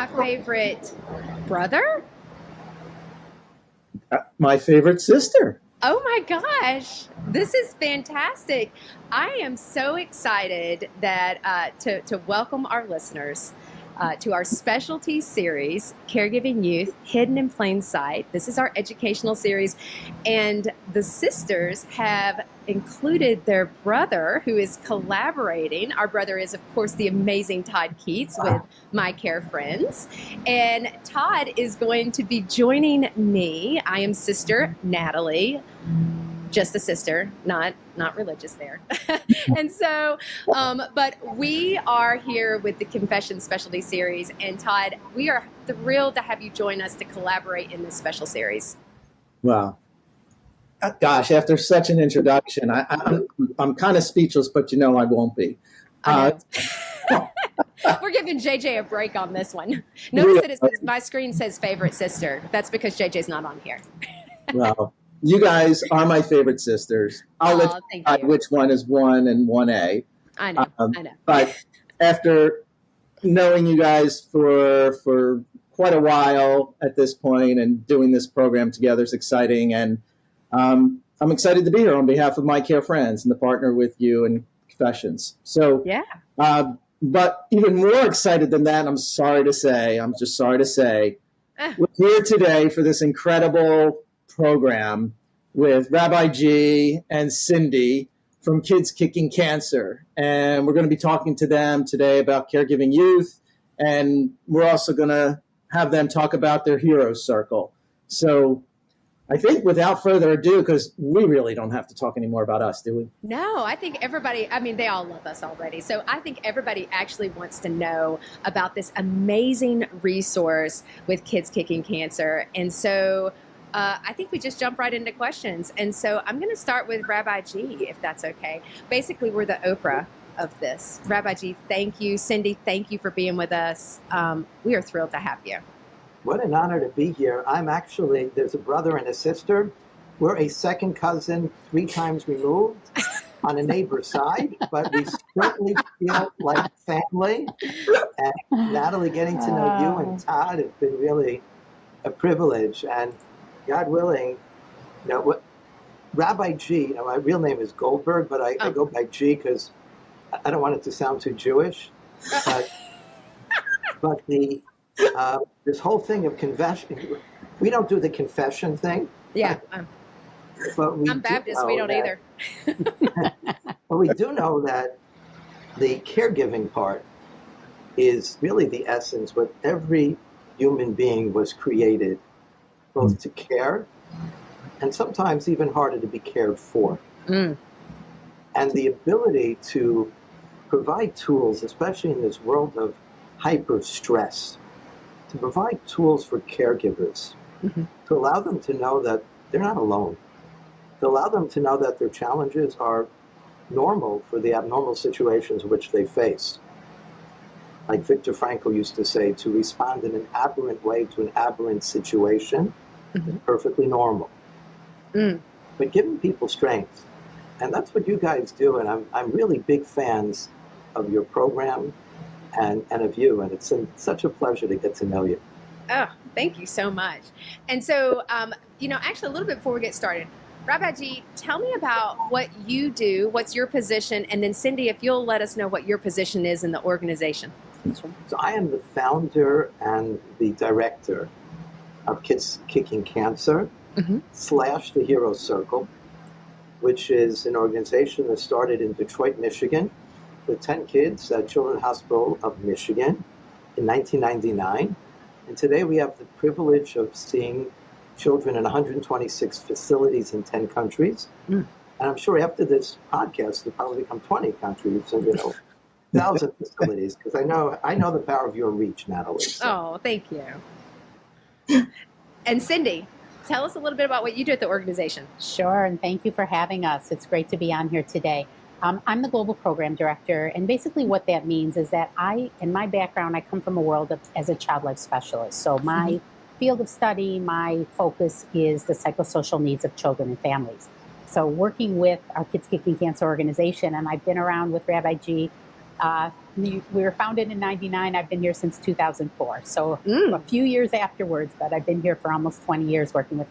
my favorite brother? My favorite sister. Oh my gosh, this is fantastic. I am so excited that to welcome our listeners to our specialty series, Caregiving Youth, Hidden in Plain Sight. This is our educational series, and the sisters have included their brother who is collaborating. Our brother is, of course, the amazing Todd Keats with My Care Friends. And Todd is going to be joining me. I am sister Natalie, just a sister, not religious there. And so, but we are here with the Confession Specialty Series. And Todd, we are thrilled to have you join us to collaborate in this special series. Wow. Gosh, after such an introduction, I'm kind of speechless, but I won't be. I know. We're giving JJ a break on this one. Notice that it says, my screen says favorite sister. That's because JJ's not on here. Well, you guys are my favorite sisters. I'll let you decide which one is 1 and 1A. I know. But after knowing you guys for quite a while at this point and doing this program together is exciting. And I'm excited to be here on behalf of My Care Friends and to partner with you in Confessions. So, yeah. But even more excited than that, I'm just sorry to say, we're here today for this incredible program with Rabbi G and Cindy from Kids Kicking Cancer. And we're going to be talking to them today about caregiving youth. And we're also going to have them talk about their hero circle. So I think without further ado, because we really don't have to talk anymore about us, do we? No, I think everybody, they all love us already. So I think everybody actually wants to know about this amazing resource with Kids Kicking Cancer. And so I think we just jump right into questions. And so I'm going to start with Rabbi G, if that's okay. Basically, we're the Oprah of this. Rabbi G, thank you. Cindy, thank you for being with us. We are thrilled to have you. What an honor to be here. There's a brother and a sister. We're a second cousin 3 times removed on a neighbor's side, but we certainly feel like family. And Natalie, getting to know you and Todd has been really a privilege. And God willing, Rabbi G, my real name is Goldberg, but I go by G because I don't want it to sound too Jewish. But this whole thing of confession, we don't do the confession thing. Yeah. But I'm Baptist, we don't either. But we do know that the caregiving part is really the essence what every human being was created, both to care and sometimes even harder to be cared for. And the ability to provide tools, especially in this world of hyper stress, to provide tools for caregivers, to allow them to know that they're not alone, to allow them to know that their challenges are normal for the abnormal situations which they face. Like Viktor Frankl used to say, to respond in an aberrant way to an aberrant situation is perfectly normal. But giving people strength, and that's what you guys do, and I'm really big fans of your program and of you, and it's such a pleasure to get to know you. Oh, thank you so much. And so, actually a little bit before we get started, Rabbi G, tell me about what you do, what's your position, and then Cindy, if you'll let us know what your position is in the organization. So I am the founder and the director of Kids Kicking Cancer / the Hero Circle, which is an organization that started in Detroit, Michigan, with 10 kids at Children's Hospital of Michigan in 1999. And today we have the privilege of seeing children in 126 facilities in 10 countries. And I'm sure after this podcast, it'll probably become 20 countries and, 1,000 facilities, because I know the power of your reach, Natalie. So. Oh, thank you. And Cindy, tell us a little bit about what you do at the organization. Sure, and thank you for having us. It's great to be on here today. I'm the global program director, and basically what that means is that in my background, I come from a world as a child life specialist. So my field of study, my focus is the psychosocial needs of children and families. So working with our Kids Kicking Cancer organization, and I've been around with Rabbi G We were founded in '99. I've been here since 2004. So a few years afterwards, but I've been here for almost 20 years working with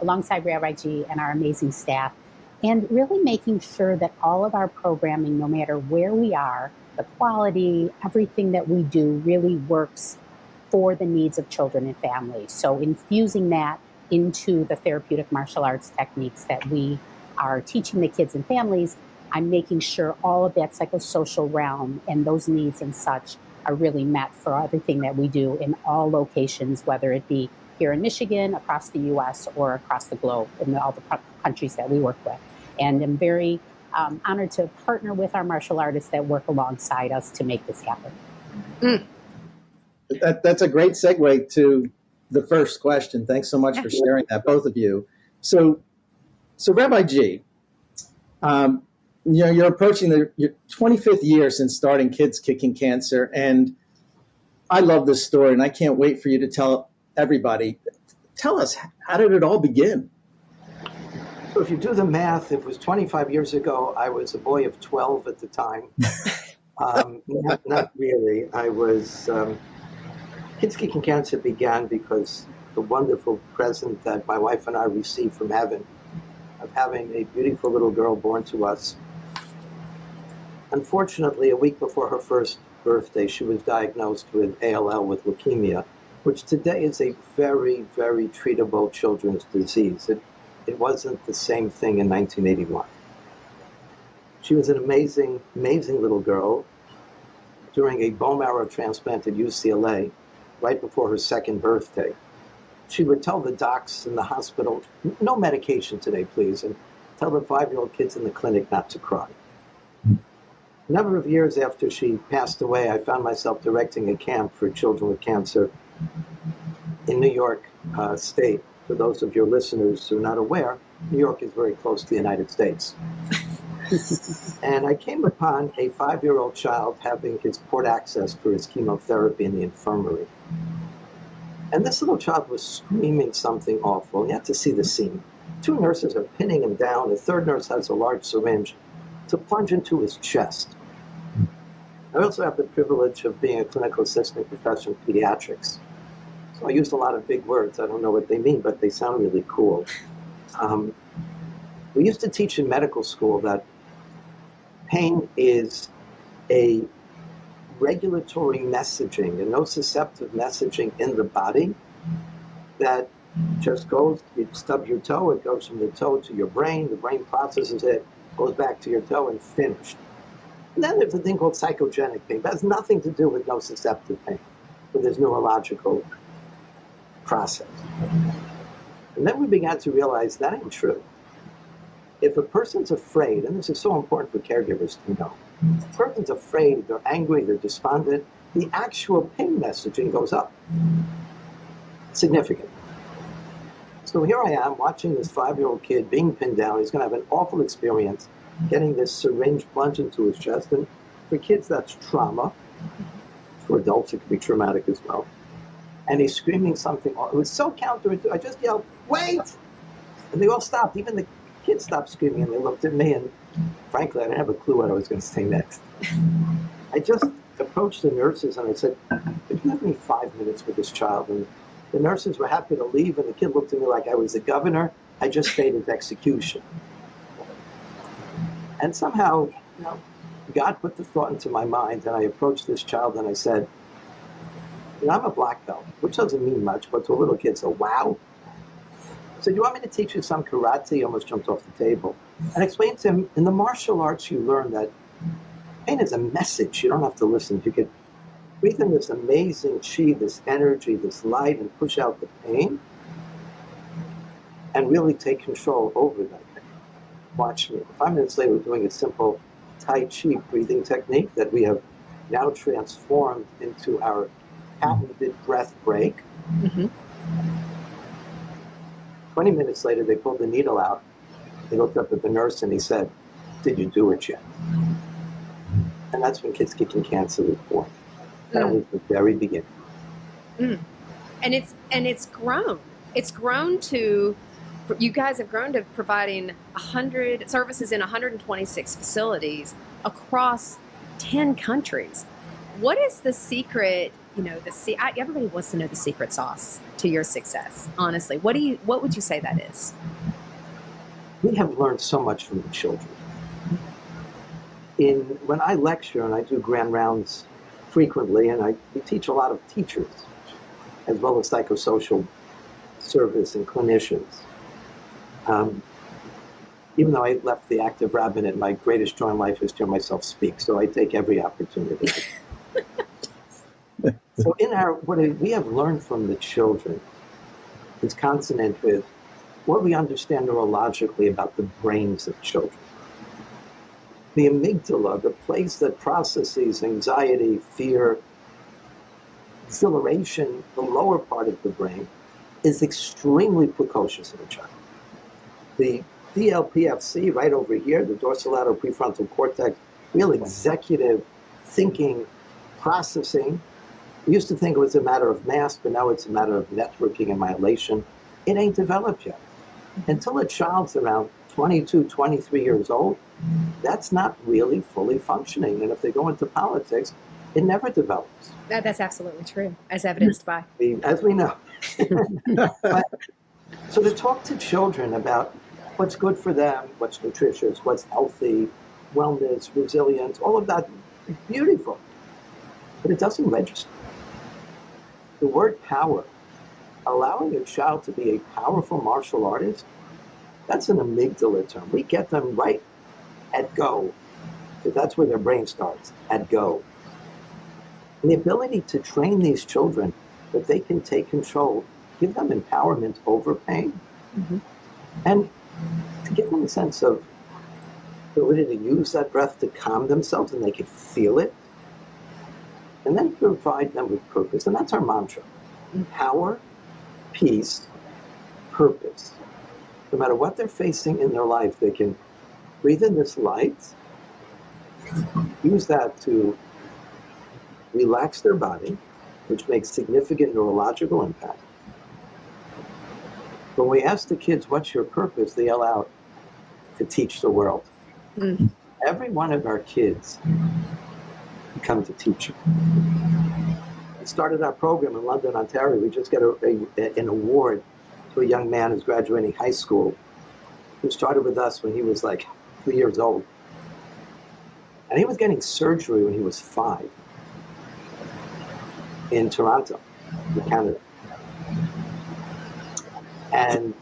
alongside Rabbi G and our amazing staff, and really making sure that all of our programming, no matter where we are, the quality, everything that we do really works for the needs of children and families. So infusing that into the therapeutic martial arts techniques that we are teaching the kids and families, I'm making sure all of that psychosocial realm and those needs and such are really met for everything that we do in all locations, whether it be here in Michigan, across the U.S., or across the globe in all the countries that we work with. And I'm very honored to partner with our martial artists that work alongside us to make this happen. That's a great segue to the first question. Thanks so much for sharing that, both of you. So Rabbi G, you're approaching your 25th year since starting Kids Kicking Cancer, and I love this story, and I can't wait for you to tell everybody. Tell us, how did it all begin? So if you do the math, it was 25 years ago. I was a boy of 12 at the time. Not really. I was... Kids Kicking Cancer began because the wonderful present that my wife and I received from heaven of having a beautiful little girl born to us. Unfortunately, a week before her first birthday, she was diagnosed with ALL, with leukemia, which today is a very, very treatable children's disease. It wasn't the same thing in 1981. She was an amazing, amazing little girl. During a bone marrow transplant at UCLA, right before her second birthday, she would tell the docs in the hospital, no medication today, please, and tell the 5-year-old kids in the clinic not to cry. A number of years after she passed away, I found myself directing a camp for children with cancer in New York State. For those of your listeners who are not aware, New York is very close to the United States. And I came upon a 5-year-old child having his port access for his chemotherapy in the infirmary. And this little child was screaming something awful. You have to see the scene. 2 nurses are pinning him down. The 3rd nurse has a large syringe to plunge into his chest. I also have the privilege of being a clinical assistant professor in pediatrics. So I used a lot of big words. I don't know what they mean, but they sound really cool. We used to teach in medical school that pain is a regulatory messaging, a nociceptive messaging in the body that just goes, you stub your toe, it goes from the toe to your brain, the brain processes it, goes back to your toe, and finished. And then there's a thing called psychogenic pain. That has nothing to do with nociceptive pain, but there's neurological process. And then we began to realize that ain't true. If a person's afraid, and this is so important for caregivers to know, if a person's afraid, they're angry, they're despondent, the actual pain messaging goes up. Significant. So here I am watching this 5-year-old kid being pinned down. He's going to have an awful experience getting this syringe plunged into his chest. And for kids, that's trauma. For adults, it can be traumatic as well. And he's screaming something. It was so counterintuitive. I just yelled, "Wait!" And they all stopped. Even the kids stopped screaming, and they looked at me. And frankly, I didn't have a clue what I was going to say next. I just approached the nurses, and I said, "Could you give me 5 minutes with this child?" And the nurses were happy to leave, and the kid looked at me like I was the governor. I just stayed his execution. And somehow, God put the thought into my mind, and I approached this child, and I said, I'm a black belt, which doesn't mean much, but to a little kid, so wow. I said, "You want me to teach you some karate?" He almost jumped off the table. And I explained to him, in the martial arts, you learn that pain is a message. You don't have to listen. You could breathe in this amazing chi, this energy, this light, and push out the pain, and really take control over that pain. Watch me. 5 minutes later, we're doing a simple Tai Chi breathing technique that we have now transformed into our patented breath break. Mm-hmm. 20 minutes later, they pulled the needle out. They looked up at the nurse and he said, "Did you do it yet?" And that's when Kids Kicking Cancer was born. That was the very beginning. And it's grown. It's grown to, you guys have grown to providing 100 services in 126 facilities across 10 countries. What is the secret? Everybody wants to know the secret sauce to your success. Honestly, what would you say that is? We have learned so much from the children. When I lecture and I do grand rounds frequently, and we teach a lot of teachers as well as psychosocial service and clinicians. Even though I left the active rabbinate, my greatest joy in life is to hear myself speak, so I take every opportunity. So what we have learned from the children is consonant with what we understand neurologically about the brains of children. The amygdala, the place that processes anxiety, fear, exhilaration, the lower part of the brain, is extremely precocious in a child. The DLPFC right over here, the dorsolateral prefrontal cortex, real executive thinking, processing. We used to think it was a matter of mass, but now it's a matter of networking and myelination. It ain't developed yet. Until a child's around 22, 23 years old, that's not really fully functioning. And if they go into politics, it never develops. That's absolutely true, as evidenced by. As we know. So to talk to children about what's good for them, what's nutritious, what's healthy, wellness, resilience, all of that is beautiful. But it doesn't register. The word power, allowing a child to be a powerful martial artist, that's an amygdala term. We get them right at go, because that's where their brain starts, at go. And the ability to train these children that they can take control, give them empowerment over pain, and to give them a sense of ability to use that breath to calm themselves and they can feel it, and then provide them with purpose. And that's our mantra. Power, peace, purpose. No matter what they're facing in their life, they can breathe in this light, use that to relax their body, which makes significant neurological impact. When we ask the kids, what's your purpose? They yell out, to teach the world. Every one of our kids becomes a teacher. We started our program in London, Ontario. We just got an award to a young man who's graduating high school, who started with us when he was like 3 years old. And he was getting surgery when he was 5 in Toronto, in Canada. And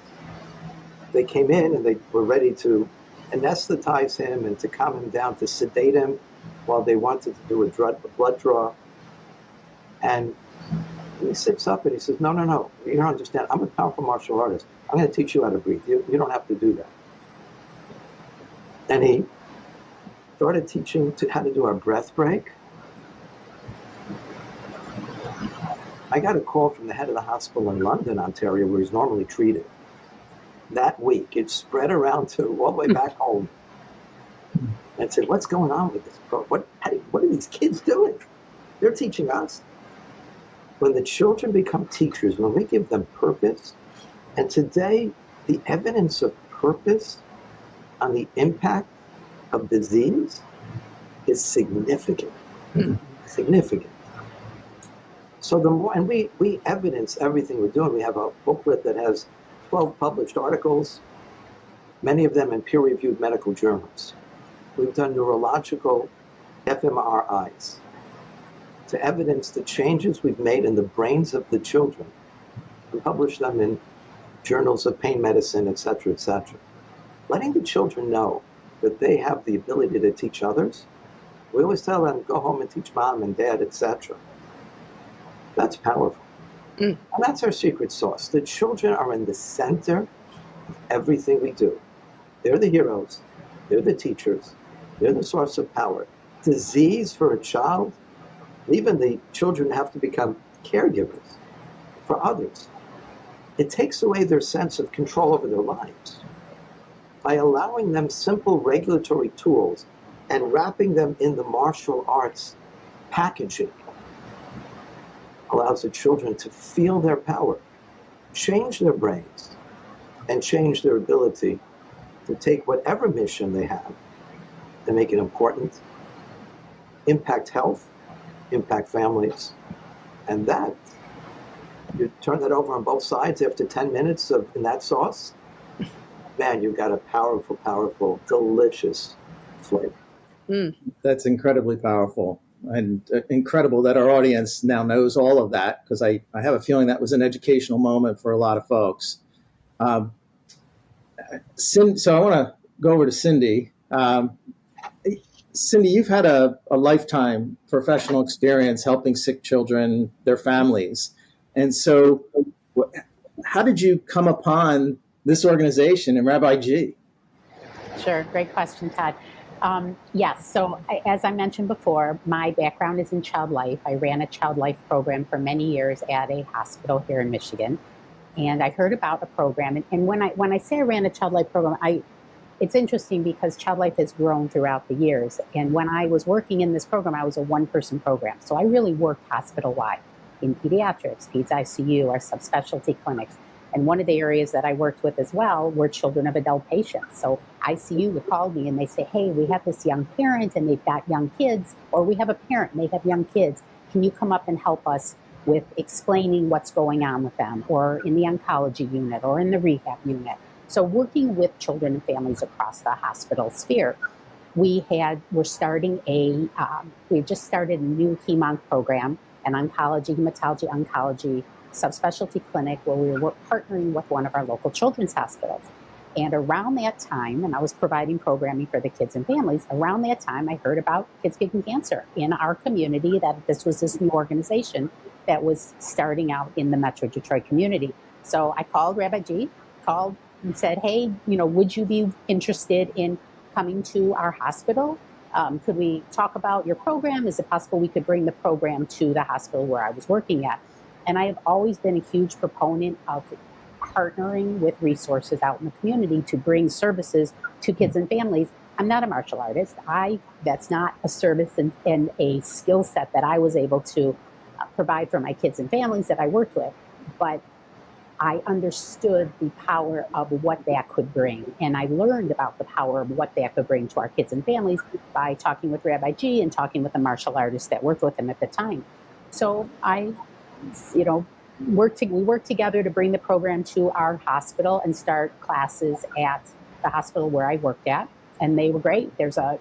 they came in and they were ready to anesthetize him and to calm him down, to sedate him while they wanted to do a blood draw. And he sits up and he says, no, you don't understand. I'm a powerful martial artist. I'm going to teach you how to breathe. You don't have to do that. And he started teaching how to do our breath break. I got a call from the head of the hospital in London, Ontario, where he's normally treated. That week, it spread around to all the way back home. And said, what's going on with this? What are these kids doing? They're teaching us. When the children become teachers, when we give them purpose, and today, the evidence of purpose on the impact of disease is significant. Significant. So the more, and we evidence everything we're doing. We have a booklet that has 12 published articles, many of them in peer-reviewed medical journals. We've done neurological fMRIs to evidence the changes we've made in the brains of the children and publish them in journals of pain medicine, et cetera, et cetera. Letting the children know that they have the ability to teach others. We always tell them, go home and teach mom and dad, et cetera. That's powerful. And that's our secret sauce. The children are in the center of everything we do. They're the heroes. They're the teachers. They're the source of power. Disease for a child, even the children have to become caregivers for others. It takes away their sense of control over their lives. By allowing them simple regulatory tools and wrapping them in the martial arts packaging, allows the children to feel their power, change their brains, and change their ability to take whatever mission they have and make it important, impact health, impact families. And that, you turn that over on both sides after 10 minutes in that sauce, man, you've got a powerful, powerful, delicious flavor. That's incredibly powerful, and incredible that our audience now knows all of that, because I have a feeling that was an educational moment for a lot of folks. So I want to go over to Cindy. Cindy, you've had a lifetime professional experience helping sick children, their families. And so how did you come upon this organization and Rabbi G? Sure. Great question, Todd. Yes. So as I mentioned before, my background is in child life. I ran a child life program for many years at a hospital here in Michigan. And I heard about a program. And when I say I ran a child life program, it's interesting because child life has grown throughout the years. And when I was working in this program, I was a one-person program. So I really worked hospital-wide in pediatrics, peds ICU, our subspecialty clinics. And one of the areas that I worked with as well were children of adult patients. So ICU would call me and they say, hey, we have this young parent and they've got young kids, or we have a parent and they have young kids. Can you come up and help us with explaining what's going on with them, or in the oncology unit or in the rehab unit? So working with children and families across the hospital sphere. We're starting we just started a new HEMONC program, an oncology, hematology oncology subspecialty clinic where we were partnering with one of our local children's hospitals. And around that time, and I was providing programming for the kids and families, around that time I heard about Kids Kicking Cancer in our community, that this was this new organization that was starting out in the Metro Detroit community. So I called Rabbi G, and said, hey, would you be interested in coming to our hospital? Could we talk about your program? Is it possible we could bring the program to the hospital where I was working at? And I have always been a huge proponent of partnering with resources out in the community to bring services to kids and families. I'm not a martial artist. That's not a service and a skill set that I was able to provide for my kids and families that I worked with. But I understood the power of what that could bring. And I learned about the power of what that could bring to our kids and families by talking with Rabbi G and talking with the martial artists that worked with him at the time. So we worked together to bring the program to our hospital and start classes at the hospital where I worked at. And they were great. There's a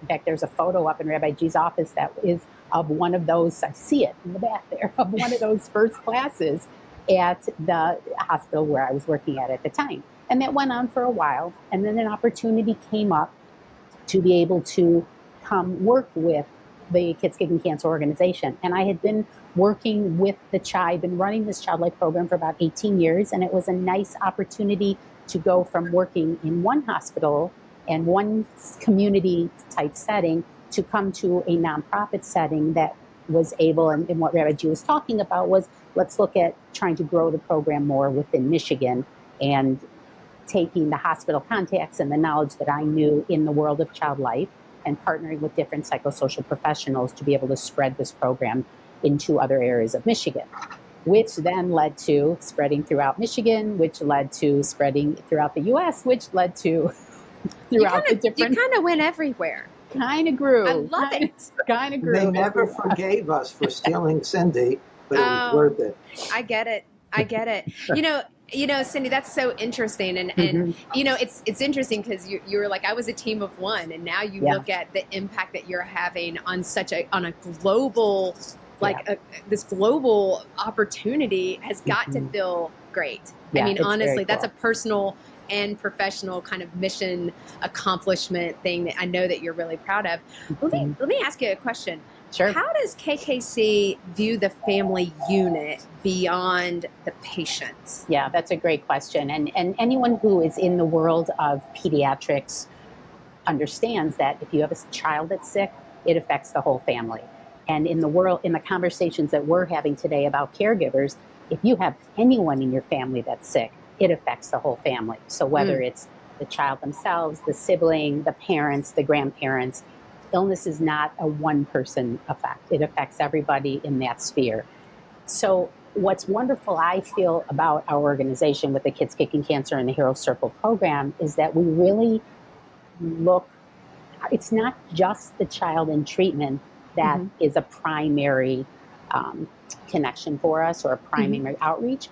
photo up in Rabbi G's office that is of one of those, I see it in the back there, of one of those first classes at the hospital where I was working at the time. And that went on for a while. And then an opportunity came up to be able to come work with the Kids Kicking Cancer organization. And I had been working with I'd been running this child life program for about 18 years. And it was a nice opportunity to go from working in one hospital and one community type setting to come to a nonprofit setting that was able, and what Rabbi G was talking about was, let's look at trying to grow the program more within Michigan and taking the hospital contacts and the knowledge that I knew in the world of child life and partnering with different psychosocial professionals to be able to spread this program into other areas of Michigan, which then led to spreading throughout Michigan, which led to spreading throughout the U.S., which led to throughout the different... You kind of went everywhere. Kind of grew. I love it. Kind of grew. They never forgave us for stealing Cindy, but it was worth it. I get it. Cindy, that's so interesting. And it's interesting because you were like, I was a team of one. And now you look at the impact that you're having on on a global, this global opportunity has got to feel great. Yeah, I mean, honestly, cool. That's a personal and professional kind of mission accomplishment thing that I know that you're really proud of. Let me ask you a question. Sure. How does KKC view the family unit beyond the patient? Yeah, that's a great question. And anyone who is in the world of pediatrics understands that if you have a child that's sick, it affects the whole family. And in the conversations that we're having today about caregivers, if you have anyone in your family that's sick, it affects the whole family. So whether it's the child themselves, the sibling, the parents, the grandparents, illness is not a one-person effect. It affects everybody in that sphere. So what's wonderful, I feel, about our organization with the Kids Kicking Cancer and the Hero Circle program is that we really it's not just the child in treatment, that is a primary connection for us, or a primary outreach,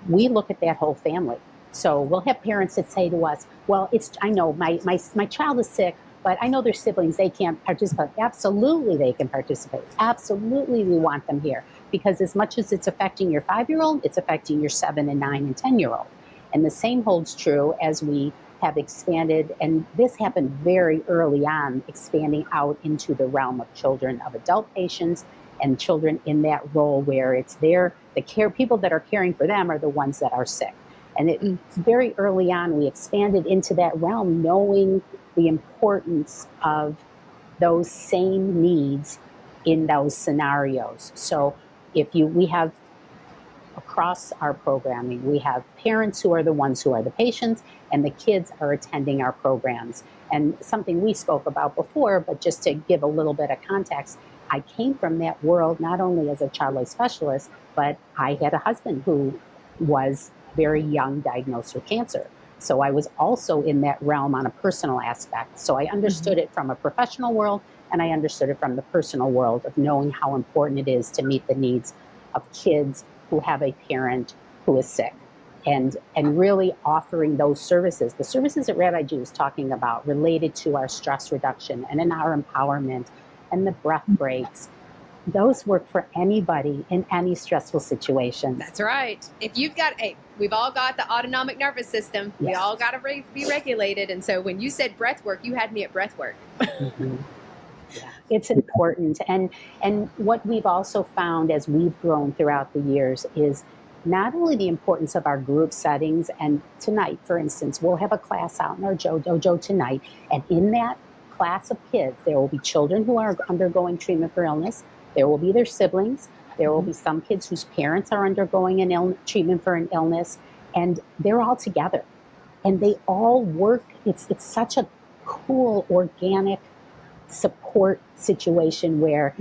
we look at that whole family. So we'll have parents that say to us, well, I know my child is sick, but I know their siblings, they can't participate. Absolutely, they can participate. Absolutely, we want them here. Because as much as it's affecting your 5-year-old, it's affecting your 7 and 9 and 10-year-old. And the same holds true as we have expanded, and this happened very early on, expanding out into the realm of children of adult patients and children in that role where it's the people that are caring for them are the ones that are sick. And very early on, we expanded into that realm, knowing the importance of those same needs in those scenarios. So we have, across our programming, we have parents who are the ones who are the patients, and the kids are attending our programs. And something we spoke about before, but just to give a little bit of context, I came from that world not only as a child life specialist, but I had a husband who was very young, diagnosed with cancer. So I was also in that realm on a personal aspect. So I understood it from a professional world, and I understood it from the personal world of knowing how important it is to meet the needs of kids who have a parent who is sick, and really offering those services. The services that Rabbi G was talking about related to our stress reduction and in our empowerment and the breath breaks, those work for anybody in any stressful situation. That's right. If you've got we've all got the autonomic nervous system. We all got to be regulated. And so when you said breath work, you had me at breath work. It's important. And what we've also found as we've grown throughout the years is not only the importance of our group settings, and tonight, for instance, we'll have a class out in our dojo tonight, and in that class of kids, there will be children who are undergoing treatment for illness, there will be their siblings, there will be some kids whose parents are undergoing treatment for an illness, and they're all together. And they all work, it's such a cool, organic support situation where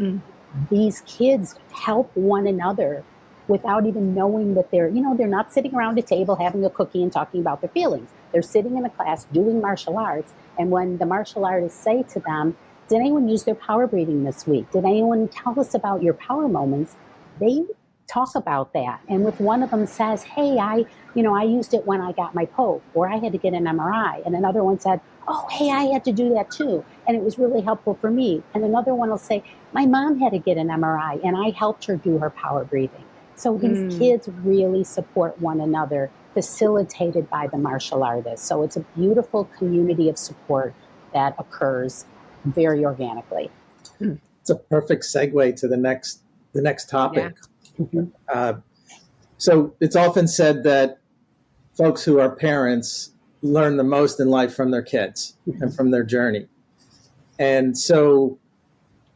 these kids help one another without even knowing that they're not sitting around a table having a cookie and talking about their feelings. They're sitting in a class doing martial arts, and when the martial artists say to them, did anyone use their power breathing this week? Did anyone tell us about your power moments? They talk about that. And if one of them says, hey, I used it when I got my poke, or I had to get an MRI, and another one said, oh, hey, I had to do that too, and it was really helpful for me. And another one will say, my mom had to get an MRI, and I helped her do her power breathing. So these kids really support one another, facilitated by the martial artists. So it's a beautiful community of support that occurs very organically. It's a perfect segue to the next topic. So it's often said that folks who are parents learn the most in life from their kids and from their journey. And so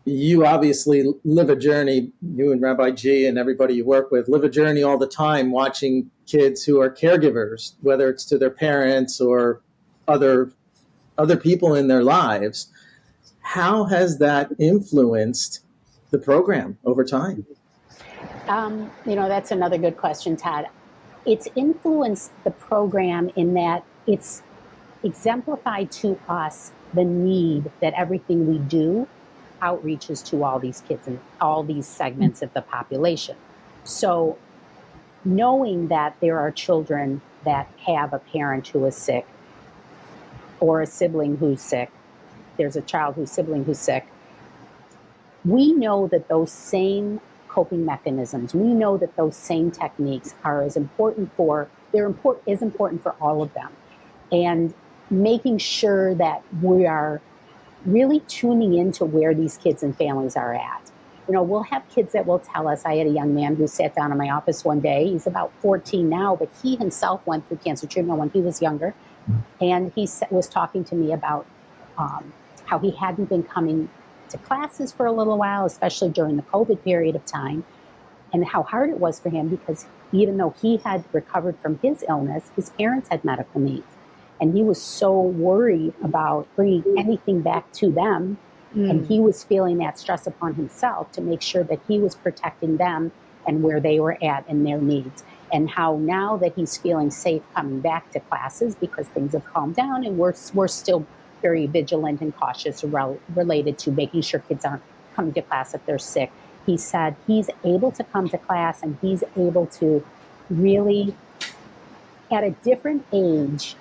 you obviously live a journey, you and Rabbi G and everybody you work with live a journey all the time, watching kids who are caregivers, whether it's to their parents or other people in their lives. How has that influenced the program over time? That's another good question, Todd. It's influenced the program in that it's exemplified to us the need that everything we do outreaches to all these kids and all these segments of the population. So knowing that there are children that have a parent who is sick or a sibling who's sick, there's a child whose sibling who's sick, we know that those same coping mechanisms, we know that those same techniques are as important for all of them. And making sure that we are really tuning into where these kids and families are at. We'll have kids that will tell us. I had a young man who sat down in my office one day. He's about 14 now, but he himself went through cancer treatment when he was younger. And he was talking to me about how he hadn't been coming to classes for a little while, especially during the COVID period of time, and how hard it was for him because even though he had recovered from his illness, his parents had medical needs. And he was so worried about bringing anything back to them. And he was feeling that stress upon himself to make sure that he was protecting them and where they were at and their needs. And how now that he's feeling safe coming back to classes because things have calmed down, and we're still very vigilant and cautious related to making sure kids aren't coming to class if they're sick. He said he's able to come to class and he's able to really, at a different age,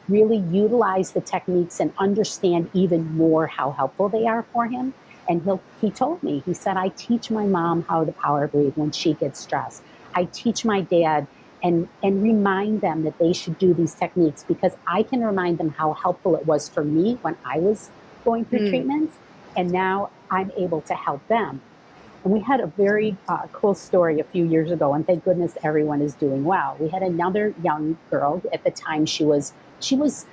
really utilize the techniques and understand even more how helpful they are for him. And he told me, he said, I teach my mom how to power breathe when she gets stressed. I teach my dad and remind them that they should do these techniques because I can remind them how helpful it was for me when I was going through treatments. And now I'm able to help them. And we had a very cool story a few years ago, and thank goodness everyone is doing well. We had another young girl at the time. She was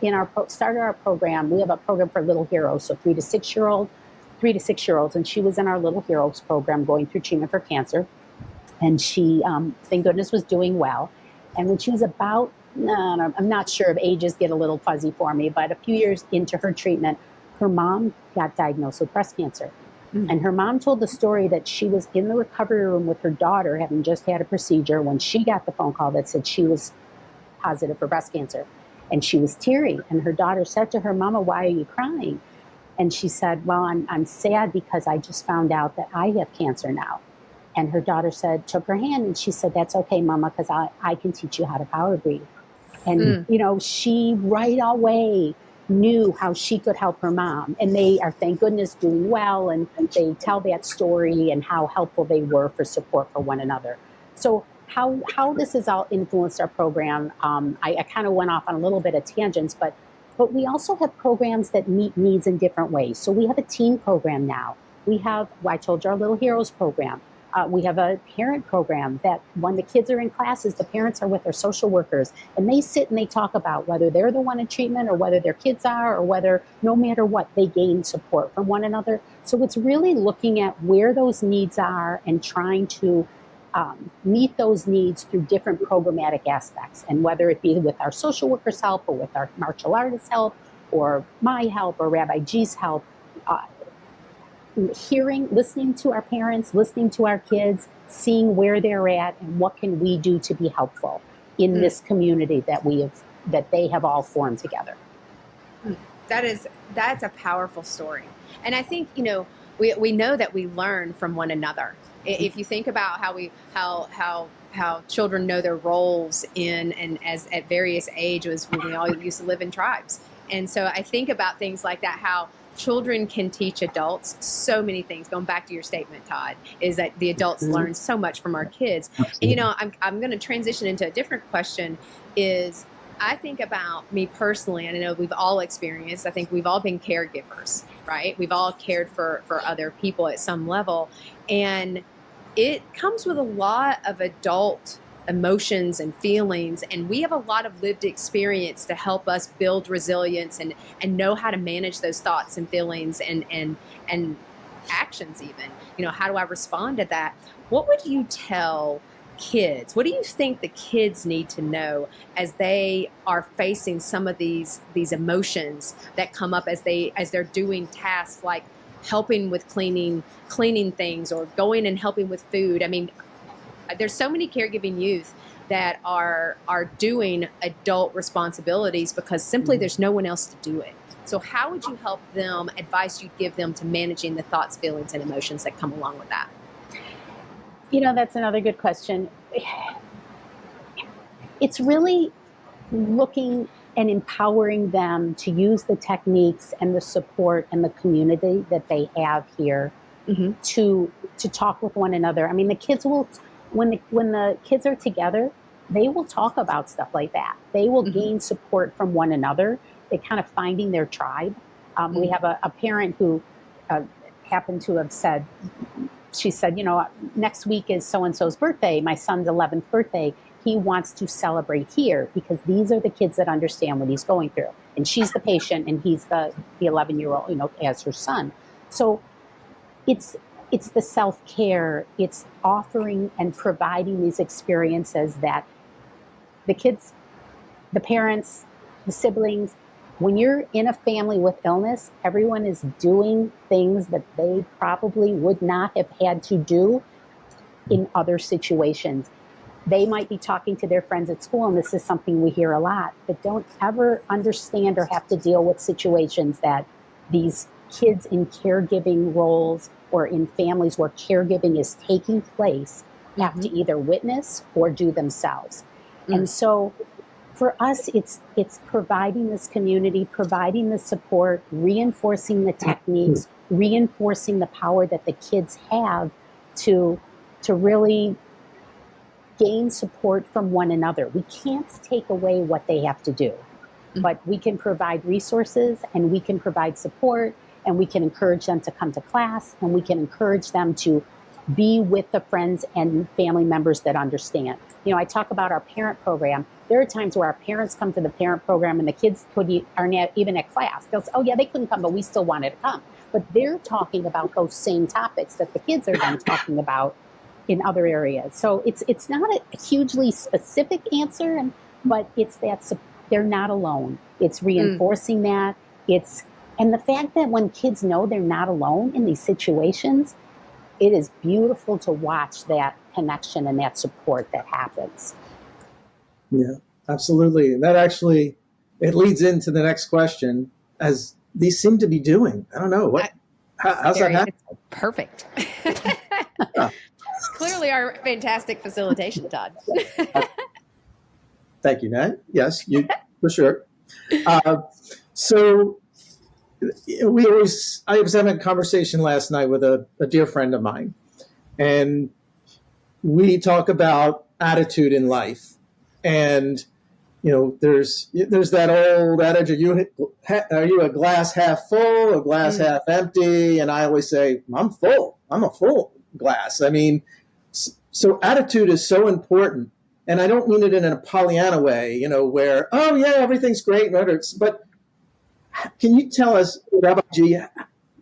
in our started our program. We have a program for little heroes, so 3 to 6 year olds, and she was in our Little Heroes program going through treatment for cancer. And she, thank goodness, was doing well. And when she was about, I'm not sure if ages get a little fuzzy for me, but a few years into her treatment, her mom got diagnosed with breast cancer. And her mom told the story that she was in the recovery room with her daughter, having just had a procedure, when she got the phone call that said she was positive for breast cancer. And she was teary. And her daughter said to her, Mama, why are you crying? And she said, well, I'm sad because I just found out that I have cancer now. And her daughter took her hand and she said, that's okay, Mama, because I can teach you how to power breathe. And, she right away knew how she could help her mom. And they are, thank goodness, doing well. And they tell that story and how helpful they were for support for one another. So how this has all influenced our program, I kind of went off on a little bit of tangents, but we also have programs that meet needs in different ways. So we have a teen program now. We have, I told you, our Little Heroes program. We have a parent program that when the kids are in classes, the parents are with their social workers and they sit and they talk about whether they're the one in treatment or whether their kids are, or whether no matter what, they gain support from one another. So it's really looking at where those needs are and trying to meet those needs through different programmatic aspects. And whether it be with our social workers' help or with our martial artists' help or my help or Rabbi G's help, listening to our parents, listening to our kids, seeing where they're at and what can we do to be helpful in this community that they have all formed together. That's a powerful story. And I think, we know that we learn from one another. If you think about how children know their roles at various ages when we all used to live in tribes. And so I think about things like that, how children can teach adults so many things. Going back to your statement, Todd, is that the adults learn so much from our kids. And, I'm going to transition into a different question is I think about me personally, and I know we've all experienced, I think we've all been caregivers, right? We've all cared for other people at some level. And it comes with a lot of adult emotions and feelings, and we have a lot of lived experience to help us build resilience and know how to manage those thoughts and feelings and actions even. How do I respond to that? What would you tell kids? What do you think the kids need to know as they are facing some of these emotions that come up as they're doing tasks like helping with cleaning things or going and helping with food? I mean, there's so many caregiving youth that are doing adult responsibilities because simply there's no one else to do it. So how would you help them, advice you'd give them to managing the thoughts, feelings, and emotions that come along with that? That's another good question. It's really looking and empowering them to use the techniques and the support and the community that they have here to talk with one another. I mean, the kids will, when the kids are together, they will talk about stuff like that. They will gain support from one another. They kind of finding their tribe. We have a parent who happened to have said, she said, next week is so-and-so's birthday, my son's 11th birthday. He wants to celebrate here because these are the kids that understand what he's going through. And she's the patient and he's the 11-year-old, as her son. So it's the self-care, it's offering and providing these experiences that the kids, the parents, the siblings, when you're in a family with illness, everyone is doing things that they probably would not have had to do in other situations. They might be talking to their friends at school, and this is something we hear a lot, but don't ever understand or have to deal with situations that these kids in caregiving roles or in families where caregiving is taking place have to either witness or do themselves. And so for us, it's providing this community, providing the support, reinforcing the techniques, reinforcing the power that the kids have to really gain support from one another. We can't take away what they have to do, but we can provide resources and we can provide support and we can encourage them to come to class and we can encourage them to be with the friends and family members that understand. You know, I talk about our parent program. There are times where our parents come to the parent program and the kids are not even at class. They'll say, oh yeah, they couldn't come, but we still wanted to come. But they're talking about those same topics that the kids are then talking about in other areas. So it's not a hugely specific answer, but it's that they're not alone. It's reinforcing that. And the fact that when kids know they're not alone in these situations, it is beautiful to watch that connection and that support that happens. Yeah, absolutely. And that actually, it leads into the next question, as these seem to be doing. I don't know. How's that happen? It's perfect. Clearly our fantastic facilitation, Todd. Thank you, Nat. Yes, you for sure. So I was having a conversation last night with a dear friend of mine, and we talk about attitude in life. And there's that old adage: are you a glass half full, a glass half empty? And I always say, I'm full. I'm a full glass. I mean, so attitude is so important. And I don't mean it in a Pollyanna way, where, oh yeah, everything's great, but can you tell us, Rabbi G,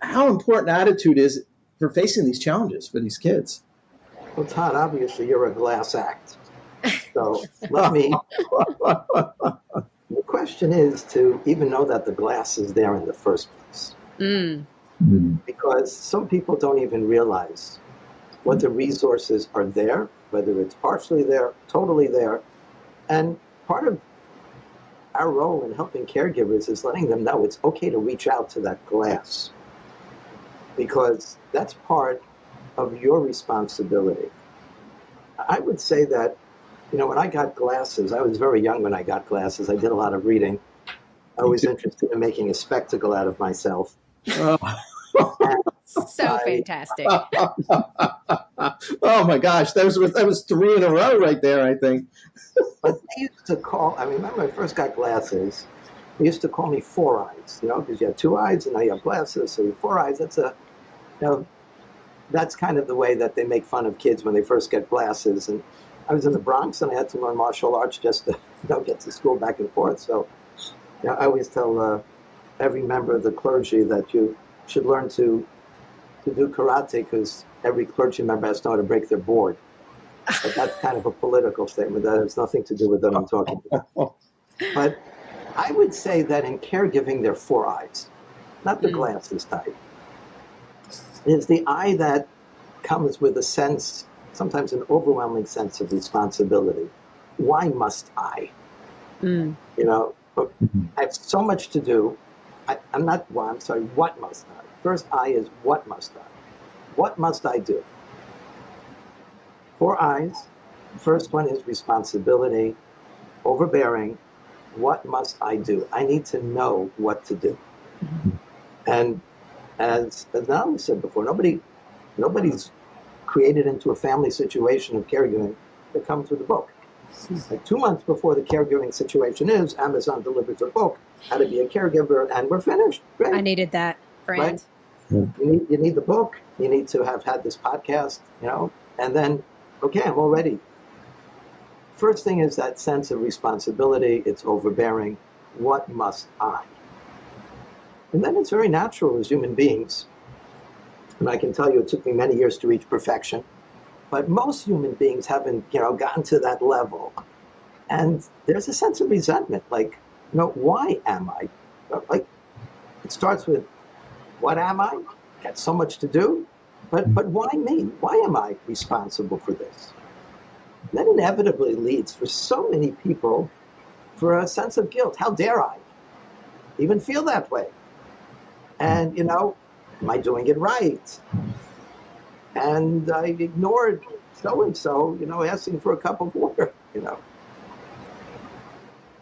how important attitude is for facing these challenges for these kids? Well, Todd, obviously you're a glass act. So let me. The question is to even know that the glass is there in the first place. Because some people don't even realize what the resources are there, whether it's partially there, totally there. And part of our role in helping caregivers is letting them know it's okay to reach out to that glass, because that's part of your responsibility. I would say that, when I got glasses, I was very young when I got glasses. I did a lot of reading. I was interested in making a spectacle out of myself. So fantastic. Oh my gosh, that was 3 in a row right there, I think. But they used to I remember when I first got glasses, they used to call me Four Eyes, because you have 2 eyes and now you have glasses, so you have 4 eyes. That's kind of the way that they make fun of kids when they first get glasses. And I was in the Bronx and I had to learn martial arts just to get to school back and forth. So I always tell every member of the clergy that you should learn to do karate, because every clergy member has to know how to break their board. But that's kind of a political statement. That has nothing to do with what I'm talking about. But I would say that in caregiving, there are 4 eyes, not the glasses type. It's the eye that comes with a sense, sometimes an overwhelming sense of responsibility. Why must I? I have so much to do. What must I? First I is what must I? What must I do? 4 eyes. First one is responsibility, overbearing. What must I do? I need to know what to do. And as Naomi said before, nobody's created into a family situation of caregiving that comes with a book. Like 2 months before the caregiving situation is, Amazon delivers a book, How to Be a Caregiver, and we're finished. Great. I needed that, friend. Right? You need the book. You need to have had this podcast, and then, okay, I'm all ready. First thing is that sense of responsibility. It's overbearing. What must I? And then it's very natural as human beings. And I can tell you it took me many years to reach perfection. But most human beings haven't, gotten to that level. And there's a sense of resentment, like, why am I? Like, it starts with, what am I? Got so much to do. But why me? Why am I responsible for this? And that inevitably leads for so many people for a sense of guilt. How dare I even feel that way? And, am I doing it right? and I ignored so-and-so, asking for a cup of water.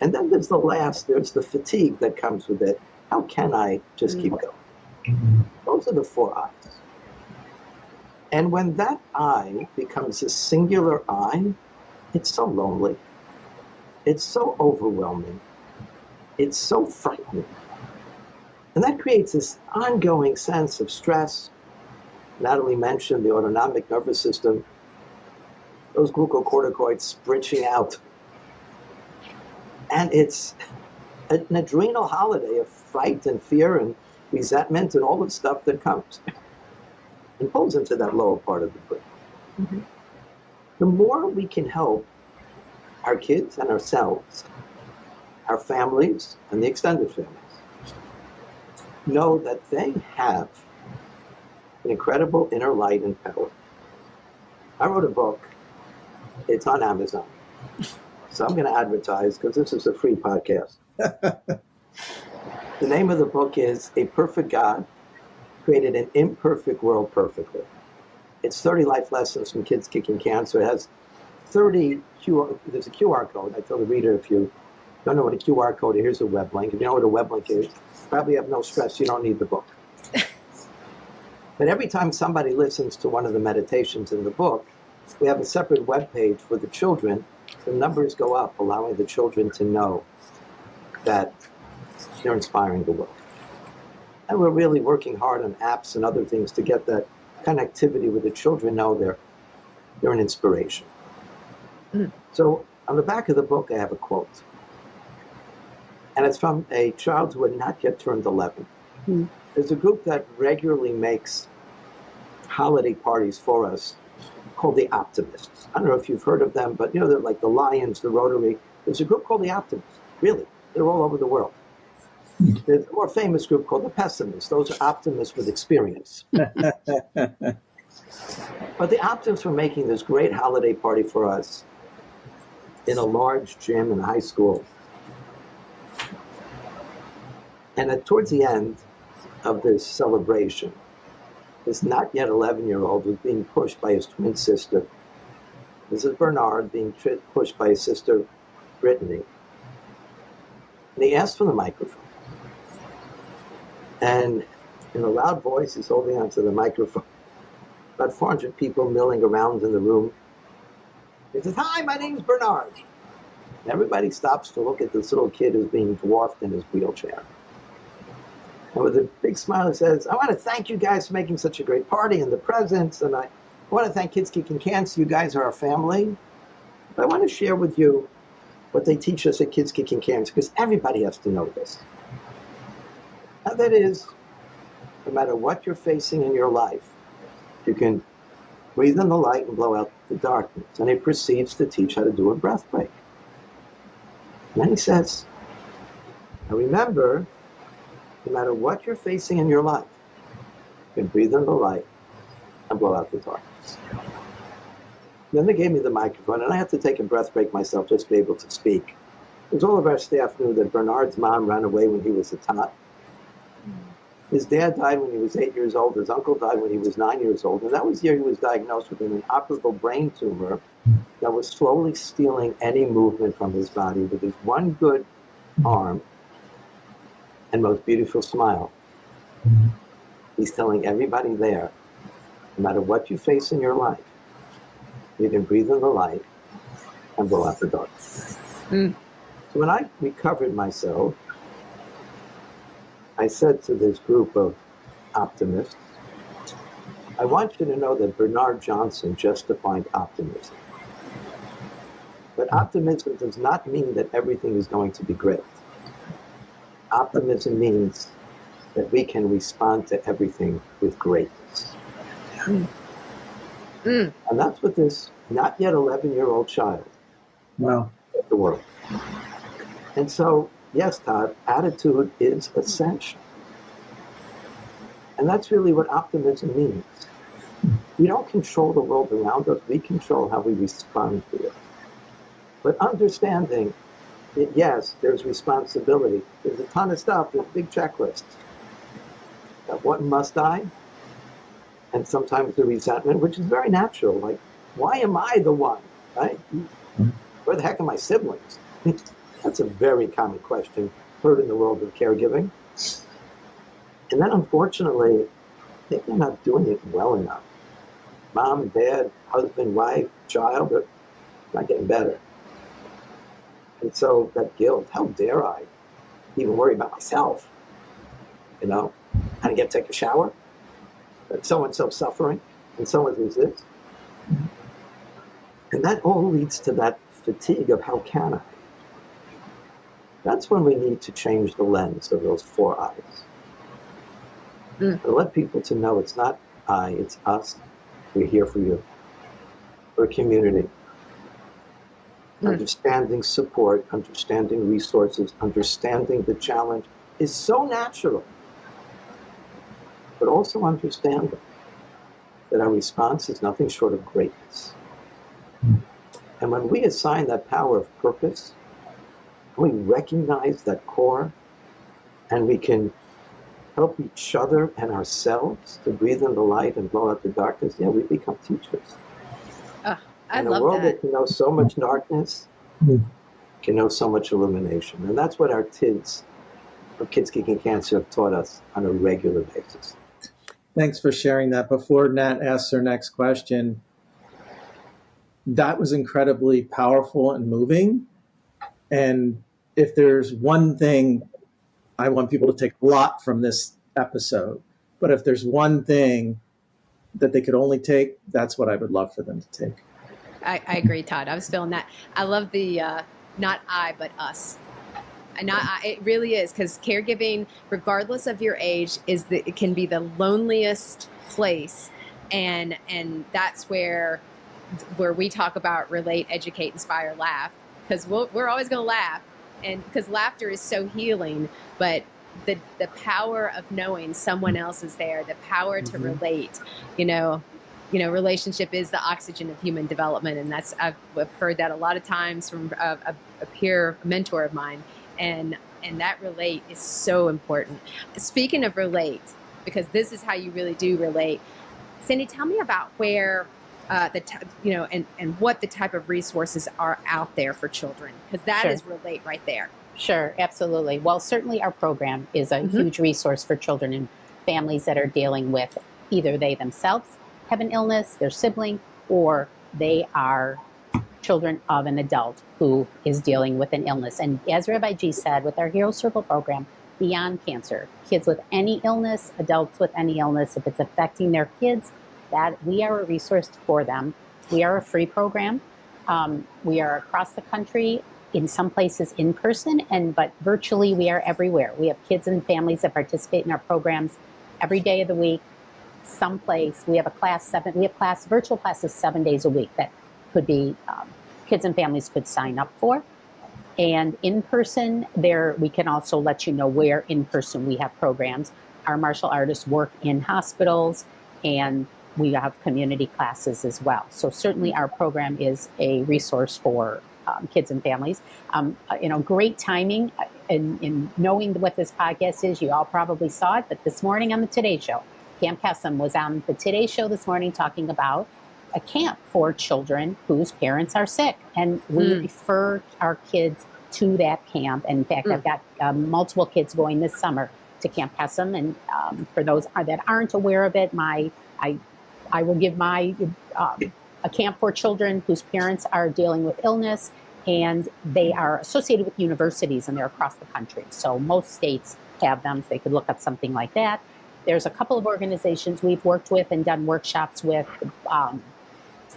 And then there's the fatigue that comes with it. How can I just keep going? Those are the 4 I's. And when that I becomes a singular I, it's so lonely. It's so overwhelming. It's so frightening. And that creates this ongoing sense of stress. Natalie mentioned the autonomic nervous system, those glucocorticoids spritching out. And it's an adrenal holiday of fright and fear and resentment and all the stuff that comes and pulls into that lower part of the brain. Mm-hmm. The more we can help our kids and ourselves, our families and the extended families, know that they have an incredible inner light and power. I wrote a book. It's on Amazon. So I'm going to advertise because this is a free podcast. The name of the book is A Perfect God Created an Imperfect World Perfectly. It's 30 life lessons from kids kicking cancer. It has 30 there's a QR code. I tell the reader, if you don't know what a QR code is, here's a web link. If you know what a web link is, probably have no stress. You don't need the book. But every time somebody listens to one of the meditations in the book, we have a separate web page for the children. The numbers go up, allowing the children to know that they're inspiring the world. And we're really working hard on apps and other things to get that connectivity with the children, know they're an inspiration. Mm. So on the back of the book, I have a quote. And it's from a child who had not yet turned 11. Mm. There's a group that regularly makes holiday parties for us called the Optimists. I don't know if you've heard of them, but they're like the Lions, the Rotary. There's a group called the Optimists. Really, they're all over the world. There's a more famous group called the Pessimists. Those are optimists with experience. But the Optimists were making this great holiday party for us in a large gym in high school. And towards the end of this celebration, this not yet 11-year-old was being pushed by his twin sister. This is Bernard being pushed by his sister, Brittany. And he asked for the microphone. And in a loud voice, he's holding onto the microphone. About 400 people milling around in the room. He says, "Hi, my name's Bernard." And everybody stops to look at this little kid who's being dwarfed in his wheelchair. And with a big smile, he says, "I want to thank you guys for making such a great party and the presents. And I want to thank Kids Kicking Cancer. You guys are our family. But I want to share with you what they teach us at Kids Kicking Cancer, because everybody has to know this. And that is, no matter what you're facing in your life, you can breathe in the light and blow out the darkness." And he proceeds to teach how to do a breath break. And then he says, "Now remember, no matter what you're facing in your life, you can breathe in the light and blow out the darkness." Then they gave me the microphone, and I had to take a breath break myself just to be able to speak. Because all of our staff knew that Bernard's mom ran away when he was a tot. His dad died when he was 8 years old. His uncle died when he was 9 years old. And that was the year he was diagnosed with an inoperable brain tumor that was slowly stealing any movement from his body. With his one good arm and most beautiful smile, he's telling everybody there, no matter what you face in your life, you can breathe in the light and blow out the dark. Mm. So when I recovered myself, I said to this group of optimists, "I want you to know that Bernard Johnson just defined optimism. But optimism does not mean that everything is going to be great. Optimism means that we can respond to everything with greatness." Mm. And that's what this not yet 11-year-old child Wow. the world. And so, yes, Todd, attitude is essential. And that's really what optimism means. We don't control the world around us. We control how we respond to it. But understanding that, yes, there's responsibility. There's a ton of stuff. There's a big checklist. What must I? And sometimes the resentment, which is very natural, like, why am I the one, right? Where the heck are my siblings? That's a very common question heard in the world of caregiving. And then unfortunately, I think they're not doing it well enough. Mom, dad, husband, wife, child, are not getting better. And so that guilt, how dare I even worry about myself? You know, how to get to take a shower? That so-and-so suffering and someone resists. And that all leads to that fatigue of how can I? That's when we need to change the lens of those 4 eyes. And let people to know it's not I, it's us. We're here for you. We're a community. Understanding support, understanding resources, understanding the challenge is so natural. But also understanding that our response is nothing short of greatness. And when we assign that power of purpose, we recognize that core, and we can help each other and ourselves to breathe in the light and blow out the darkness, yeah, we become teachers. I in love a world that. can know so much darkness, can know so much illumination. And that's what our Kids Kicking Cancer have taught us on a regular basis. Thanks for sharing that. Before Nat asks her next question, that was incredibly powerful and moving. And if there's one thing I want people to take a lot from this episode, but if there's one thing that they could only take, that's what I would love for them to take. I agree, Todd. I was feeling that. I love the not I, but us. And not I, it really is, because caregiving, regardless of your age, it can be the loneliest place, and that's where we talk about relate, educate, inspire, laugh, because we're always going to laugh, and because laughter is so healing, but the power of knowing someone else is there, the power to relate, relationship is the oxygen of human development. And that's, I've heard that a lot of times from a peer mentor of mine. And that relate is so important. Speaking of relate, because this is how you really do relate, Cindy, tell me about where and what the type of resources are out there for children, because that is relate right there. Sure, absolutely. Well, certainly our program is a huge resource for children and families that are dealing with either they themselves have an illness, their sibling, or they are children of an adult who is dealing with an illness. And as Rabbi G said, with our Hero Circle program, beyond cancer, kids with any illness, adults with any illness, if it's affecting their kids, that we are a resource for them. We are a free program. We are across the country, in some places in person, but virtually we are everywhere. We have kids and families that participate in our programs every day of the week. Someplace we have virtual classes 7 days a week that could be kids and families could sign up for. And in person, there we can also let you know where in person we have programs. Our martial artists work in hospitals, and we have community classes as well. So certainly our program is a resource for kids and families. Great timing in knowing what this podcast is. You all probably saw it, but this morning on the Today Show, Cam Kessom was on the Today Show this morning talking about a camp for children whose parents are sick. And we refer our kids to that camp. And in fact, I've got multiple kids going this summer to Camp Kessom. And for those that aren't aware of it, I will give a camp for children whose parents are dealing with illness, and they are associated with universities, and they're across the country. So most states have them, so they could look up something like that. There's a couple of organizations we've worked with and done workshops with.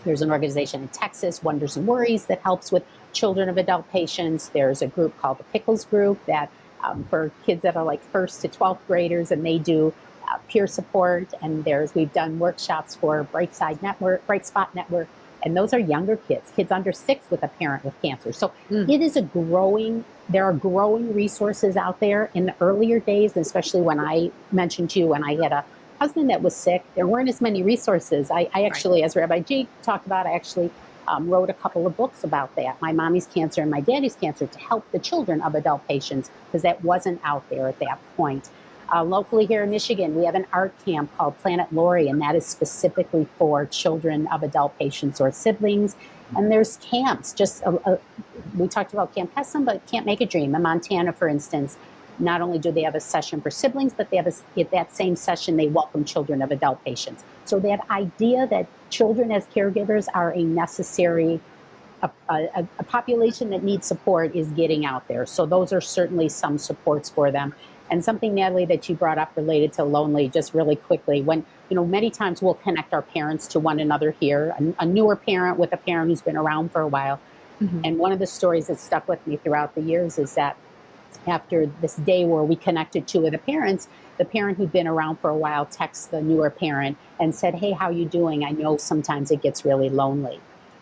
There's an organization in Texas, Wonders and Worries, that helps with children of adult patients. There's a group called the Pickles Group that for kids that are like 1st to 12th graders, and they do peer support. And we've done workshops for Bright Spot Network, and those are younger kids under 6 with a parent with cancer. So it is there are growing resources out there. In the earlier days, especially when I mentioned to you, when I had a husband that was sick, there weren't as many resources. I actually, as Rabbi G talked about, I actually wrote a couple of books about that, my mommy's cancer and my daddy's cancer, to help the children of adult patients, because that wasn't out there at that point. Locally here in Michigan, we have an art camp called Planet Lori, and that is specifically for children of adult patients or siblings. And there's camps. We talked about Camp Pessim, but Can't Make a Dream. In Montana, for instance, not only do they have a session for siblings, but they have at that same session, they welcome children of adult patients. So that idea that children as caregivers are a necessary a population that needs support is getting out there. So those are certainly some supports for them. And something, Natalie, that you brought up related to lonely, just really quickly, when, many times we'll connect our parents to one another here, a newer parent with a parent who's been around for a while. Mm-hmm. And one of the stories that stuck with me throughout the years is that after this day where we connected two of the parents, the parent who'd been around for a while texts the newer parent and said, "Hey, how you doing? I know sometimes it gets really lonely."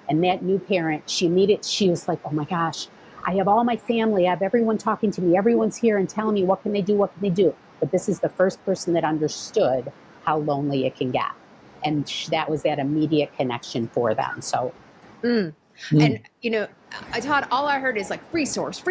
And that new parent, she was like, "Oh my gosh, I have all my family. I have everyone talking to me. Everyone's here and telling me what can they do, what can they do." But this is the first person that understood how lonely it can get. And that was that immediate connection for them. So. And, Todd, all I heard is like resource.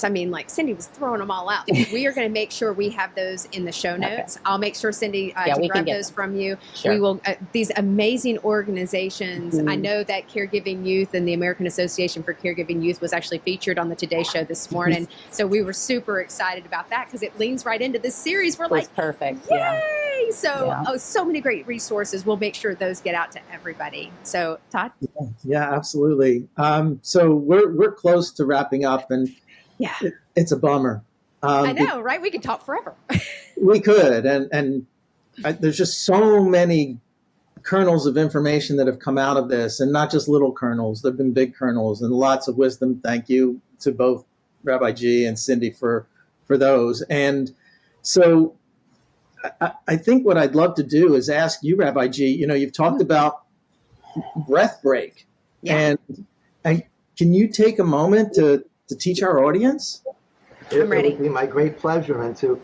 I mean, like Cindy was throwing them all out. We are going to make sure we have those in the show notes. Okay. I'll make sure, Cindy, to grab those from you. Sure. We will, these amazing organizations. I know that Caregiving Youth and the American Association for Caregiving Youth was actually featured on the Today Show this morning. So we were super excited about that because it leans right into this series. We're like, perfect. Yay! Yeah. So, so many great resources. We'll make sure those get out to everybody. So, Todd? Yeah, absolutely. So we're close to wrapping up, and it's a bummer. I know, right? We could talk forever. We could, and there's just so many kernels of information that have come out of this, and not just little kernels. There've been big kernels and lots of wisdom. Thank you to both Rabbi G and Cindy for those. And so I think what I'd love to do is ask you, Rabbi G. You've talked about breath break, and can you take a moment to teach our audience? It would be my great pleasure, and to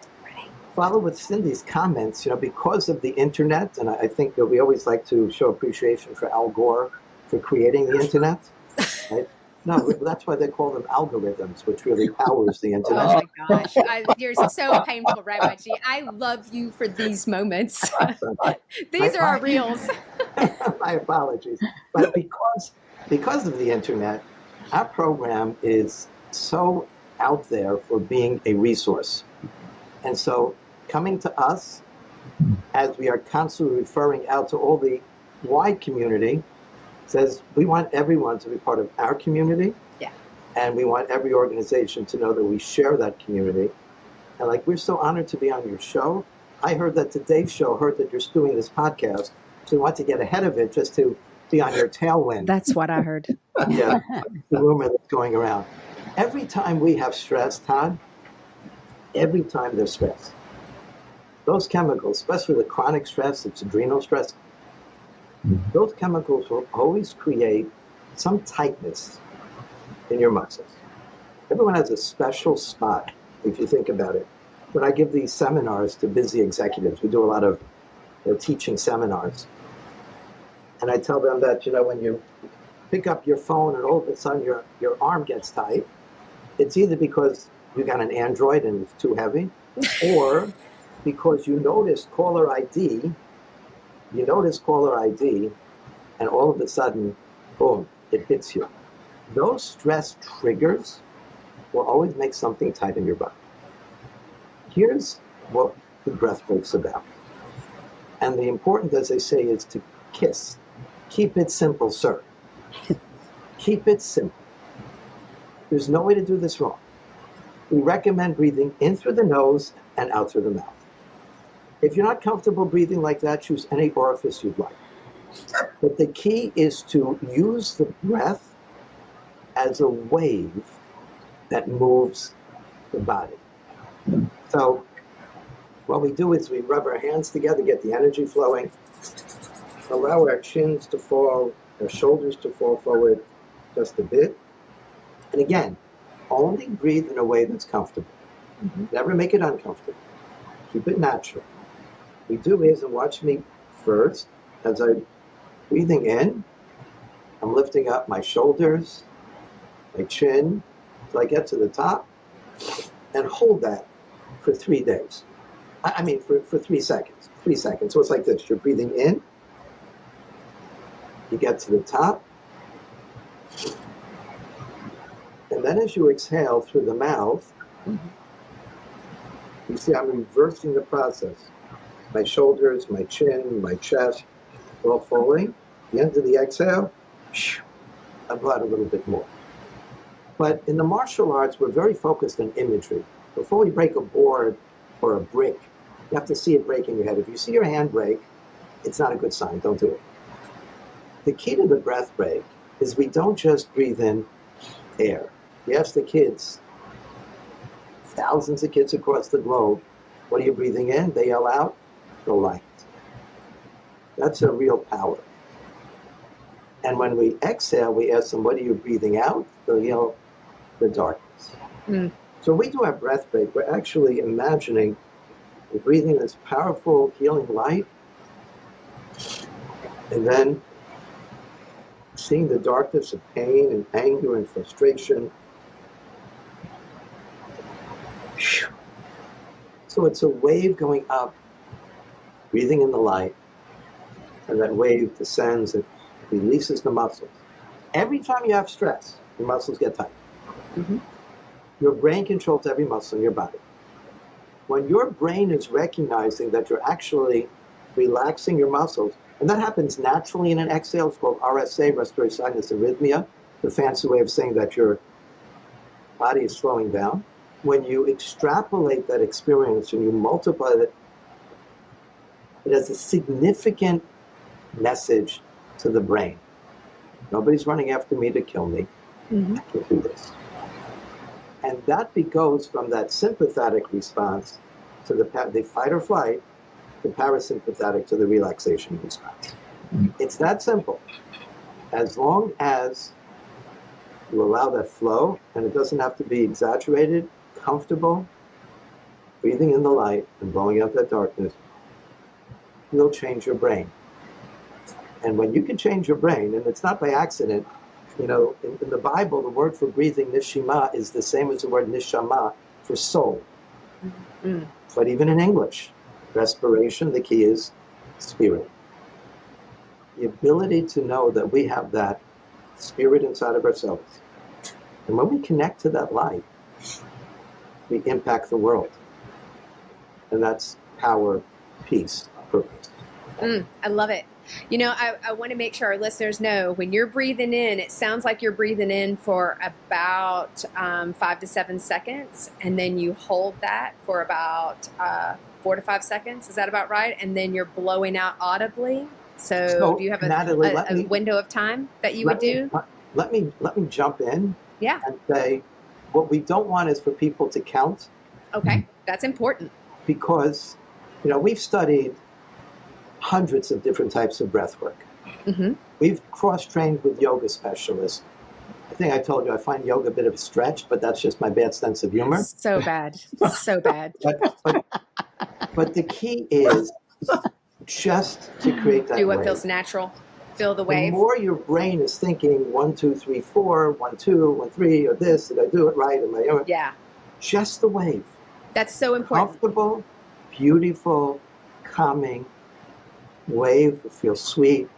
follow with Cindy's comments, because of the internet, and I think that we always like to show appreciation for Al Gore for creating the internet. Right? No, that's why they call them algorithms, which really powers the internet. Oh my gosh, you're so painful, Rabbi G. I love you for these moments. These are our reels. My apologies, but because of the internet, our program is so out there for being a resource. And so coming to us, as we are constantly referring out to all the wide community, says we want everyone to be part of our community. Yeah. And we want every organization to know that we share that community. And we're so honored to be on your show. I heard that today's show heard that you're doing this podcast. So we want to get ahead of it just to be on your tailwind. That's what I heard. Yeah, the rumor that's going around. Every time we have stress, Todd, every time there's stress, those chemicals, especially the chronic stress, it's adrenal stress, those chemicals will always create some tightness in your muscles. Everyone has a special spot, if you think about it. When I give these seminars to busy executives, we do a lot of teaching seminars. And I tell them that, when you pick up your phone and all of a sudden your arm gets tight, it's either because you got an Android and it's too heavy, or because you noticed caller ID, and all of a sudden, boom, it hits you. Those stress triggers will always make something tight in your body. Here's what the breath break's about. And the important, as they say, is to kiss. Keep it simple, sir. Keep it simple. There's no way to do this wrong. We recommend breathing in through the nose and out through the mouth. If you're not comfortable breathing like that, choose any orifice you'd like. But the key is to use the breath as a wave that moves the body. So what we do is we rub our hands together, get the energy flowing, allow our chins to fall, our shoulders to fall forward just a bit. And again, only breathe in a way that's comfortable. Never make it uncomfortable. Keep it natural. We do is, and watch me first, as I'm breathing in, I'm lifting up my shoulders, my chin, till I get to the top, and hold that for 3 days. I mean, for 3 seconds. 3 seconds. So it's like this. You're breathing in. You get to the top. And then as you exhale through the mouth, you see I'm reversing the process. My shoulders, my chin, my chest, all falling. The end of the exhale, I brought a little bit more. But in the martial arts, we're very focused on imagery. Before we break a board or a brick, you have to see it break in your head. If you see your hand break, it's not a good sign. Don't do it. The key to the breath break is we don't just breathe in air. You ask the kids, thousands of kids across the globe, what are you breathing in? They yell out, the light. That's a real power. And when we exhale, we ask them, what are you breathing out? They'll yell, the darkness. So when we do our breath break, we're actually imagining we're breathing this powerful, healing light, and then seeing the darkness of pain and anger and frustration. So it's a wave going up, breathing in the light, and that wave descends and releases the muscles. Every time you have stress, your muscles get tight. Your brain controls every muscle in your body. When your brain is recognizing that you're actually relaxing your muscles, and that happens naturally in an exhale, it's called RSA, respiratory sinus arrhythmia, the fancy way of saying that your body is slowing down. When you extrapolate that experience and you multiply it, it has a significant message to the brain. Nobody's running after me to kill me. I can do this. And that goes from that sympathetic response to the fight or flight, the parasympathetic to the relaxation response. It's that simple. As long as you allow that flow, and it doesn't have to be exaggerated, comfortable, breathing in the light and blowing out that darkness, you'll change your brain. And when you can change your brain, and it's not by accident, you know, in the Bible, the word for breathing, nishima, is the same as the word nishama for soul. But even in English, respiration, the key is spirit. The ability to know that we have that spirit inside of ourselves. And when we connect to that light, we impact the world. And that's power, peace, purpose. I love it. You know, I want to make sure our listeners know when you're breathing in, it sounds like you're breathing in for about 5 to 7 seconds, and then you hold that for about 4 to 5 seconds. Is that about right? And then you're blowing out audibly. So do you have a window of time that you would do? Let me jump in. Yeah. And say, what we don't want is for people to count. Okay, that's important. Because, you know, we've studied hundreds of different types of breath work. We've cross-trained with yoga specialists. I think I told you I find yoga a bit of a stretch, but that's just my bad sense of humor. So bad. So bad. But the key is just to create that do what wave. Feels natural. Feel the wave. The more your brain is thinking 1, 2, 3, 4, 1, 2, 1, 3, or this, did I do it right? Yeah. Just the wave. That's so important. Comfortable, beautiful, calming wave. It feels sweet.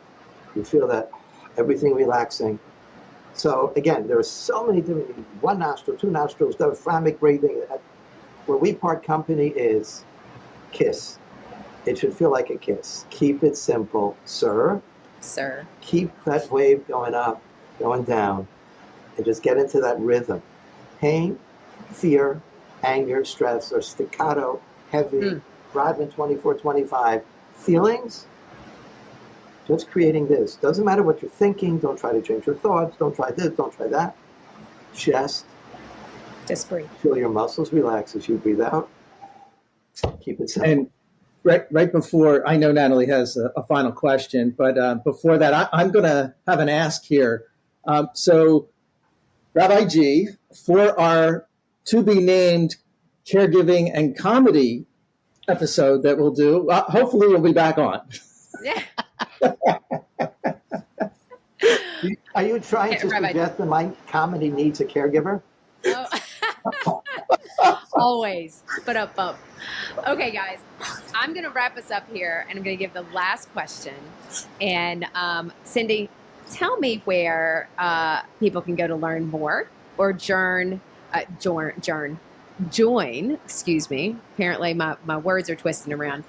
You feel that everything relaxing. So again, there are so many different, 1 nostril, 2 nostrils, diaphragmatic breathing. Where we part company is kiss. It should feel like a kiss. Keep it simple, sir. Sir. Keep that wave going up, going down, and just get into that rhythm. Pain, fear, anger, stress, or staccato, heavy, Rodman 24-25 feelings, just creating this. Doesn't matter what you're thinking. Don't try to change your thoughts. Don't try this. Don't try that. Just breathe. Feel your muscles relax as you breathe out. Keep it simple. And right before, I know Natalie has a final question, but before that, I'm going to have an ask here. So, Rabbi G, for our to-be-named caregiving and comedy episode that we'll do, hopefully we'll be back on. Yeah. Are you trying to suggest that my comedy needs a caregiver? Oh. Always. But up. Okay, guys, I'm going to wrap us up here, and I'm going to give the last question. And Cindy, tell me where people can go to learn more or join. Excuse me. Apparently, my words are twisting around.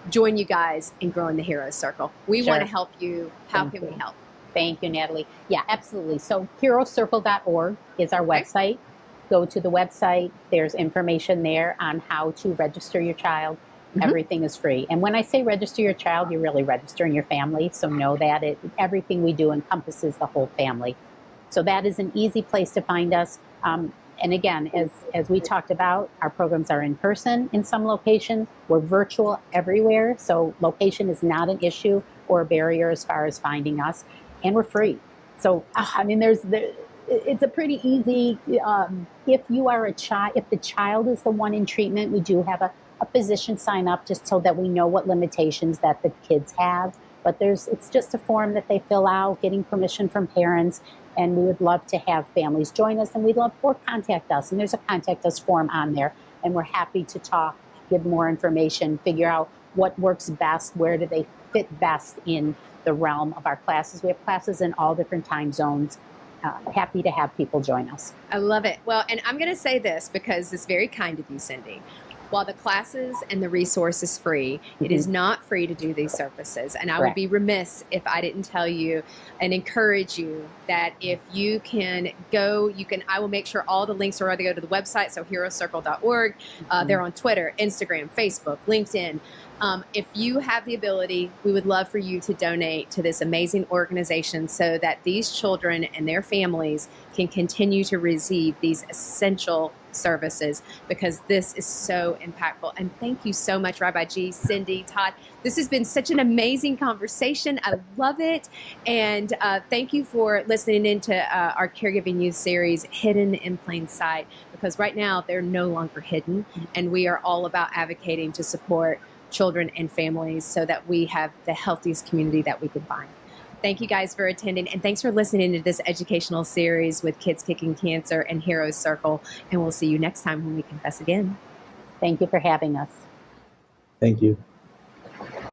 Join you guys in growing the Heroes Circle. We want to help you. How can we help? Thank you, Natalie. Yeah, absolutely. So heroescircle.org is our website. Go to the website. There's information there on how to register your child. Everything is free. And when I say register your child, you're really registering your family. So know that everything we do encompasses the whole family. So that is an easy place to find us. And again, as we talked about, our programs are in person in some locations. We're virtual everywhere. So location is not an issue or a barrier as far as finding us. And we're free. So, I mean, it's a pretty easy, if you are if the child is the one in treatment, we do have a physician sign up just so that we know what limitations that the kids have. But it's just a form that they fill out, getting permission from parents. And we would love to have families join us, and or contact us. And there's a contact us form on there. And we're happy to talk, give more information, figure out what works best, where do they fit best in the realm of our classes. We have classes in all different time zones. Happy to have people join us. I love it. Well, and I'm going to say this because it's very kind of you, Cindy. While the classes and the resource is free, it is not free to do these services. And I would be remiss if I didn't tell you and encourage you that if you can go, I will make sure all the links are ready to go to the website. So heroescircle.org. They're on Twitter, Instagram, Facebook, LinkedIn. If you have the ability, we would love for you to donate to this amazing organization so that these children and their families can continue to receive these essential services, because this is so impactful. And thank you so much, Rabbi G, Cindy, Todd. This has been such an amazing conversation. I love it. And thank you for listening into our Caregiving Youth series, Hidden in Plain Sight, because right now they're no longer hidden. And we are all about advocating to support children and families so that we have the healthiest community that we can find. Thank you guys for attending, and thanks for listening to this educational series with Kids Kicking Cancer and Heroes Circle. And we'll see you next time when we confess again. Thank you for having us. Thank you.